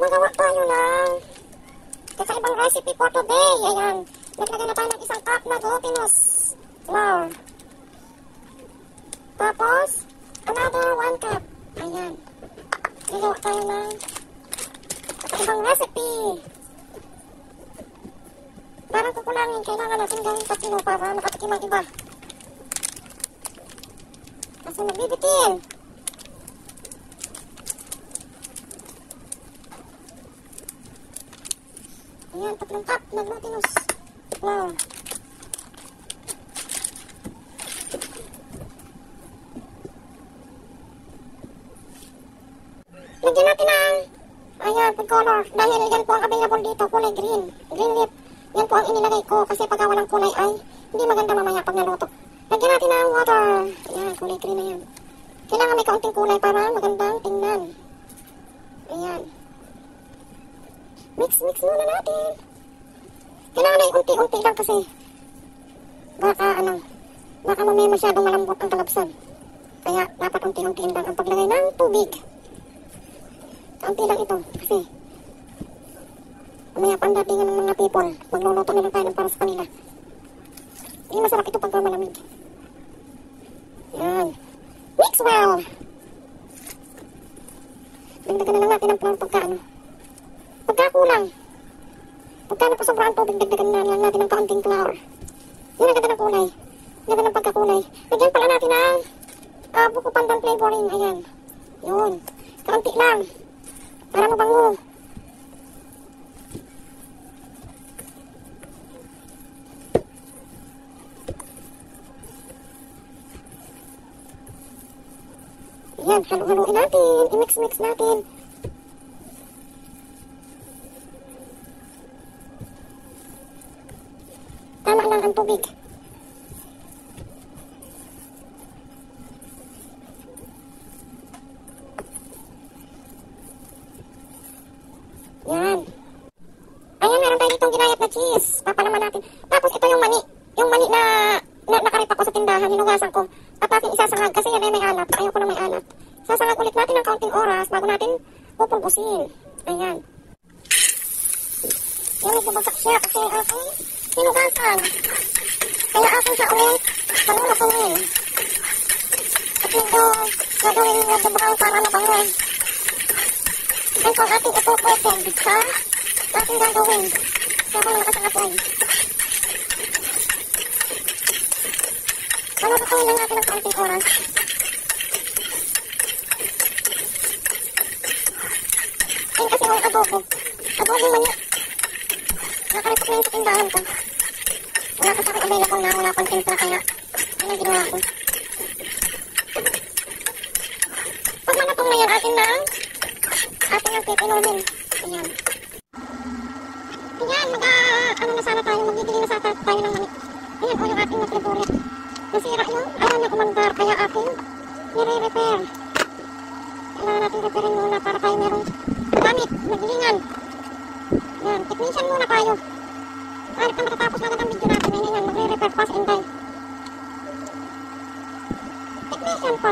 magawa tayo ng kakaibang recipe for today. Ayan. Naglagay na tayo ng isang cup na glutinous flour. Tapos, another 1 cup. Ayan. Nagawa tayo ng kakaibang recipe. Parang kukulangin. Kailangan natin gawin 3 para makatikim ang iba. Kasi nagbibitin. Ayan, 3 cup na glutinous flour. Lagyan natin ng food color. Dahil yan po ang available dito, kulay green. Green leaf. Yan po ang inilagay ko kasi pagka walang kulay ay hindi maganda mamaya pag naluto. Lagyan natin ng water. Ayan, kulay green na yan. Kailangan may kaunting kulay para magandang tingnan. Ayan. Mix muna natin. Kailangan ay unti-unti lang kasi baka mamaya masyadong malambot ang kalabsan. Kaya dapat unti-untiin lang ang paglagay ng tubig. Kaunti lang ito kasi mamaya pandatingan ng mga people. Magluluto na lang tayo ng para sa kanila. Hindi masarap ito pagka malamig. Ayan. Mix well. Dagdagan na lang natin ang flour pagka kulang. Pagka napasobra ang tubig, dagdagan na lang natin ng kaunting flour. Yun ang ganda ng kulay. Ganda ng pagkakulay. Lagyan pala natin ang buko pandan flavoring. Ayan. Yun. Kaunti lang. Para mabango. Ayan. Halu-haluin natin. I-mix natin. Tama lang ang tubig. Yan. Ayan, meron tayo ditong ginayat na cheese. Papalaman natin. Tapos ito yung mani. Yung mani na nakarip ako sa tindahan. Hinugasan ko. At ating isasangag kasi yan ay may alat. Ayoko na may alat. Sasangag ulit natin ng kaunting oras bago natin pupulbusin. Ayan. Yan, nagbabagsak siya kasi aking hinugasan. Kaya akin siya ulit panulutuin. At ito, gagawin na sobrang para mabango. Ito ang ating ipupweteg sa ating gagawin. Habang malakas ang apoy. Panulutuin lang natin ang kaunting oras. Yan kasi yung adobo. Adobo mani. Nakaripot na yun sa tindahan ko. Wala ka sa akin available na, wala pang timpla kaya ano ginawa ko. Pag manatong na yan atin ang pipinumin. Ayan. Ayan, na sana tayo, magigili na sana tayo ng mani. Ayan o yung ating natribulit. Nasira yun, ayaw niya kumandar, kaya ating nire-repair. Kailangan natin repairin muna para tayo merong gamit, magilingan. Ayan, technician muna tayo. Arit na matatapos na ang video natin. Ngayon yan, magre-repair pass and die. Technician pa.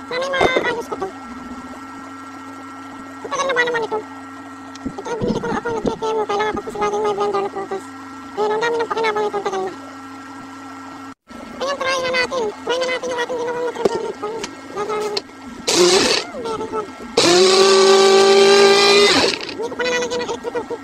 Sana'y maayos ko to. Matagal na ba naman ito? Ito ay binili ko na ako nag-kemo. Kailangan ko kasi laging may blender na prutas. Ayan, ang dami ng pakinabang ito. Ang tagal na. Ayan, try na natin. Try na natin yung ating ginawang matrabulit. Gagawin. Very good. Hindi ko pa nalalagyan ng electrical cook.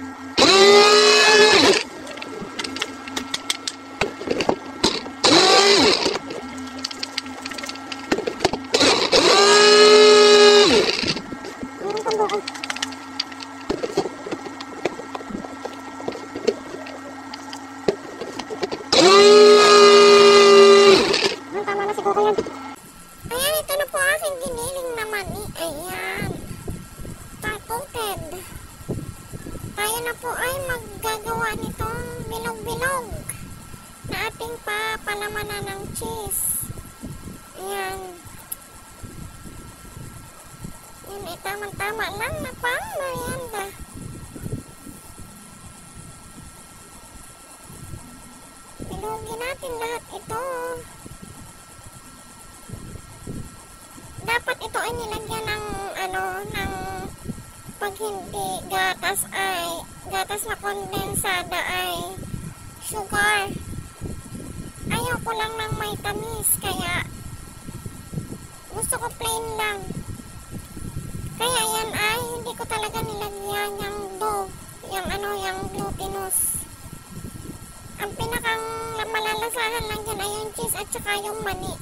Tama na siguro yan. Ayan, ito na po aking giniling na mani. Ayan. Coated. Tayo na po ay maggagawa nitong bilog-bilog na ating papalamanan ng cheese. Ayan. Yan ay tamang-tama lang na pang merienda. Bilogin natin lahat ito. Dapat ito ay nilagyan ng kapag hindi gatas na kondensada ay sugar. Ayoko lang ng may tamis, kaya gusto ko plain lang. Kaya yan ay hindi ko talaga nilagyan yung dough, yung glutinous. Ang pinakang malalasahan lang dyan ay yung cheese at saka yung mani.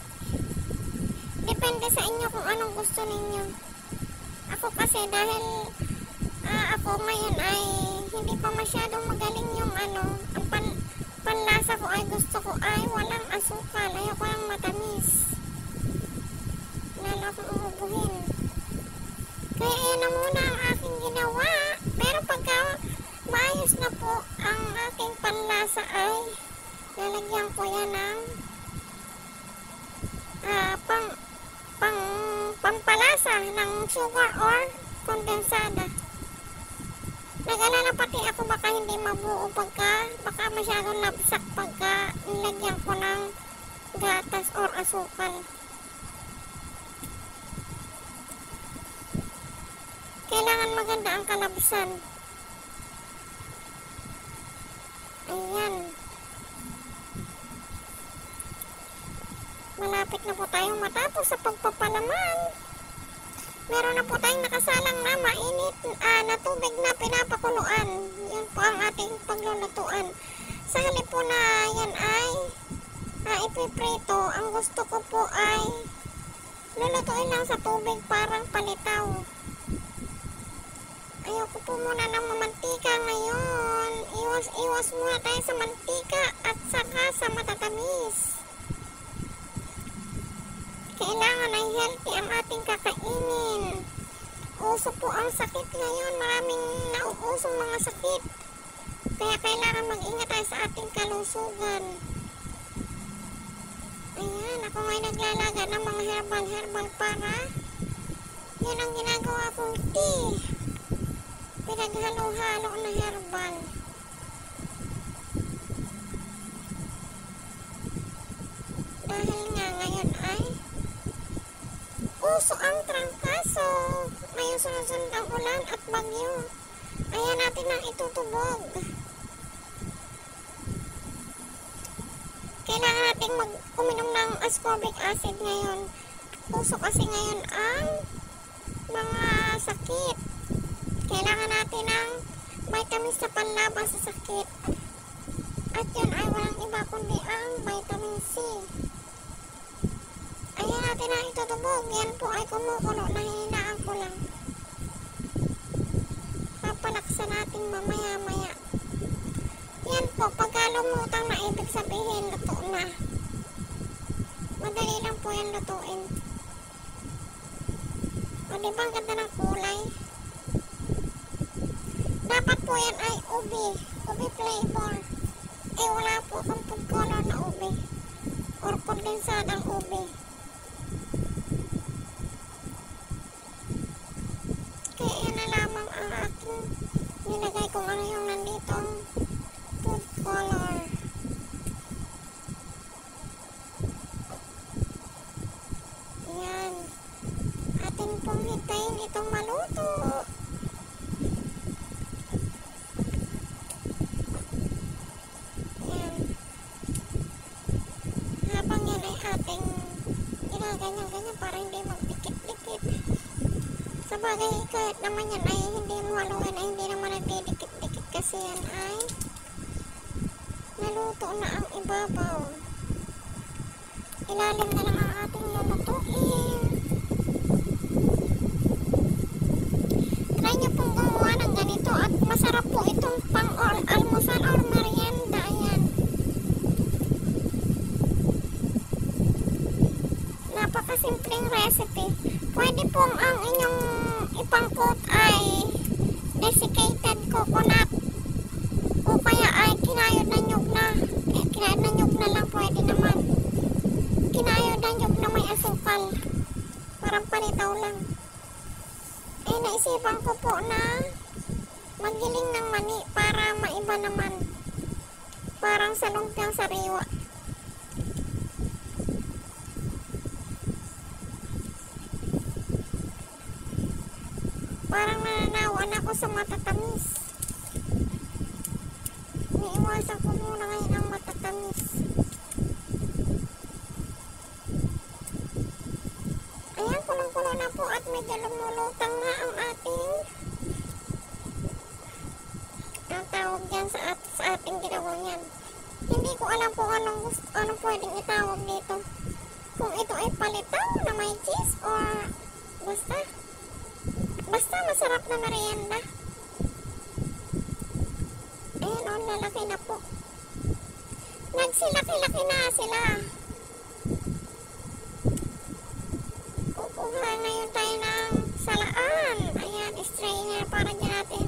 Depende sa inyo kung anong gusto ninyo. Ako kasi dahil ako ngayon ay hindi pa masyadong magaling yung ang panlasa ko ay gusto ko ay walang asukal. Ayoko lang matamis. Lalo akong umubuhin. Kaya yan na muna ang aking ginawa. Pero pagka maayos na po ang aking panlasa ay lalagyan ko yan ng pampalasa ng sugar or kondensada. Nag-alala pati ako baka hindi mabuo baka masyadong labsak pagka nilagyan ko ng gatas or asukal. Kailangan maganda ang kalabsan. Ayan. Malapit na po tayong matapos sa pagpapalaman. Meron na po tayong nakasalang na mainit na tubig na pinapakuluan. Yan po ang ating paglulutuan. Sa halip po na yan ay ipiprito, ang gusto ko po ay lulutuin lang sa tubig parang palitaw. Ayoko po muna ng mamantika ngayon. Iwas muna tayo sa mantika at saka sa matatamis. Kailangan ay healthy ang ating kakainin. Uso po ang sakit ngayon. Maraming nauusong mga sakit. Kaya kailangan mag-ingat tayo sa ating kalusugan. Ayan, ako ngayon naglalaga ng mga herbal para yan ang ginagawa kong tea. Pinaghalo-halo na herbal. Dahil nga ngayon ay uso ang trangkaso. Ngayon sunod-sunod ang ulan at bagyo. Ayan natin ang itutubog. Kailangan natin uminom ng ascorbic acid ngayon. Uso kasi ngayon ang mga sakit. Kailangan natin ng vitamins na panlaban sa sakit. At yun ay walang iba kundi ang vitamin C. Ayan natin ang itutubog. Yan po ay kumukulo na hininaan ko lang. Papalaksan natin mamaya-maya. Yan po, pagka lumutang na ibig sabihin, luto na. Madali lang po yan lutuin. O diba ang ganda ng kulay? Dapat po yan ay ubi flavor. Eh wala po akong food color na ubi or kondensadang ubi. Kaya yan na lamang ang aking nilagay kung ano yung nanditong food color. Yan. Atin pong hintayin itong maluto. Ating ginaganyan-ganyan para hindi magdikit-dikit. Sabagay, kahit naman yan ay hindi maluin, ay hindi naman nagdidikit-dikit kasi yan ay naluto na ang ibabaw. Ilalim na lang ang ating lulutuin. Try nyo pong gumawa ng ganito at masarap po itong pang-almusal or merienda. Ayan. Napakasimpleng recipe. Pwede pong ang inyong ipangkot ay desiccated coconut o kaya ay kinayod na nyug na. Kinayod na nyug na lang pwede naman. Kinayod na nyug na may asukal. Parang palitaw lang. Eh naisipan ko po na magiling ng mani para maiba naman. Parang sa lumpiang sariwa. Parang nananawa Napupuan ako sa matatamis. Iniiwasan ko muna ngayon ang matatamis. Ayan, kulong-kulo na po at medyo lumulutang na ang ating ang tawag dyan sa ating ginawang yan. Hindi ko alam kung anong pwedeng itawag dito. Kung ito ay palitaw na may cheese or basta masarap na merienda. Ayan o, lalaki na po. Nagsilaki-laki na sila. Kukuha ngayon tayo ng salaan. Ayan, strainer para dyan natin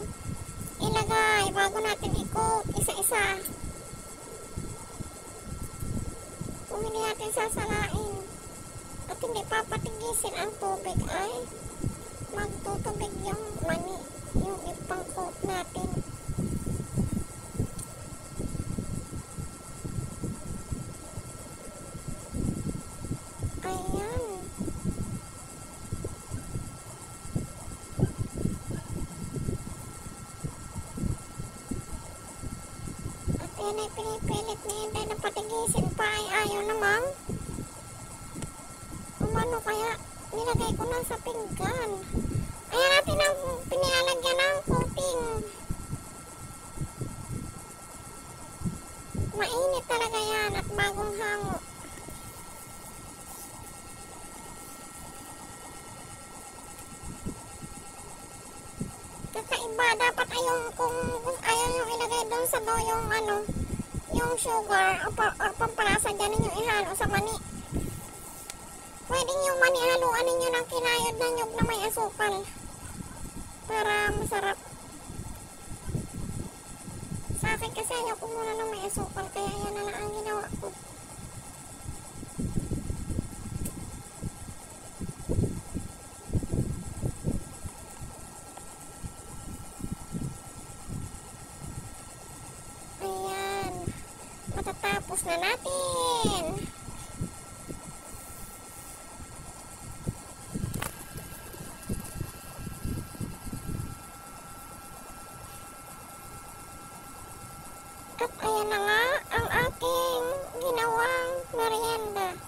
ilagay bago natin i-coat isa-isa. Kung hindi natin sasalain at hindi papatigisin ang tubig ay magtutubig yung mani, yung ipang-coat natin. Ayan. At yan ay pinipilit na yun tayo na patigisin pa ay ayaw namang umano, kaya nilagay ko na sa pinggan. Ayan natin ang pinilalagyan ng coating. Mainit talaga yan at bagong hango. Kakaiba, dapat kung ayaw yung ilagay doon sa dough yung yung sugar or pampalasa dyan ninyo ihalo sa mani. Pwedeng yung mani haluan ninyo ng kinayod na nyug na may asukal para masarap. Sa akin kasi ayaw ko muna ng may asukal, kaya yan na lang ang ginawa ko. Ayan, matatapos na natin. At ayan na nga ang ating ginawang merienda.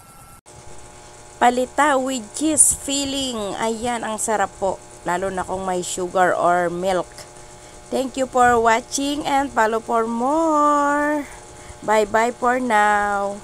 Palita with cheese filling. Ayan, ang sarap po. Lalo na kung may sugar or milk. Thank you for watching and follow for more. Bye-bye for now.